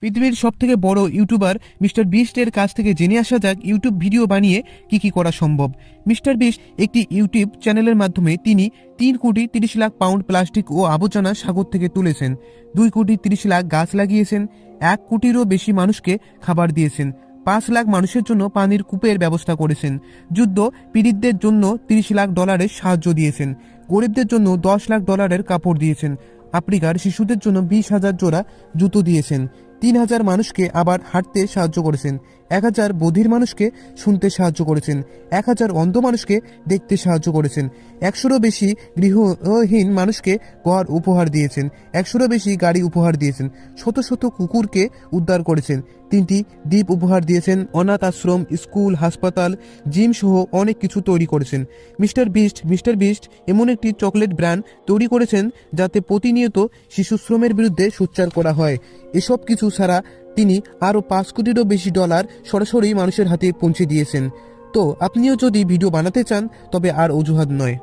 পৃথিবীর সবথেকে বড় ইউটিউবার মিস্টার বিস্টের কাছ থেকে জেনে আসা যাক ইউটিউব ভিডিও বানিয়ে কি করা সম্ভব। মিস্টার বিস্ট একটি ইউটিউব চ্যানেলের মাধ্যমে তিনি 3,30,00,000 পাউন্ড প্লাস্টিক ও আবর্জনা সাগর থেকে তুলেছেন, 2,30,00,000 গাছ লাগিয়েছেন, 1 কোটিরও বেশি মানুষকে খাবার দিয়েছেন, 5 লাখ মানুষের জন্য পানির কূপের ব্যবস্থা করেছেন, যুদ্ধ পীড়িতদের জন্য $30 লাখ সাহায্য দিয়েছেন, গরিবদের জন্য $10 লাখ কাপড় দিয়েছেন, আফ্রিকার শিশুদের জন্য 20,000 জোড়া জুতো দিয়েছেন, 3,000 মানুষকে আবার হাঁটতে সাহায্য করেছেন, 1,000 বধির মানুষকে শুনতে সাহায্য করেছেন, 1,000 অন্ধ মানুষকে দেখতে সাহায্য করেছেন, 100রও বেশি গৃহহীন মানুষকে ঘর উপহার দিয়েছেন, 100রও বেশি গাড়ি উপহার দিয়েছেন, শত শত কুকুরকে উদ্ধার করেছেন, 3টি দ্বীপ উপহার দিয়েছেন, অনাথ আশ্রম, স্কুল, হাসপাতাল, জিম সহ অনেক কিছু তৈরি করেছেন। মিস্টার বিস্ট এমন একটি চকলেট ব্র্যান্ড তৈরি করেছেন যাতে প্রতিনিয়ত শিশু শ্রমের বিরুদ্ধে সোচ্চার করা হয়। এসব কিছু ছাড়া তিনি আরও $5 কোটিরও বেশি সরাসরি মানুষের হাতে পৌঁছে দিয়েছেন। তো আপনিও যদি ভিডিও বানাতে চান তবে আর অজুহাত নয়।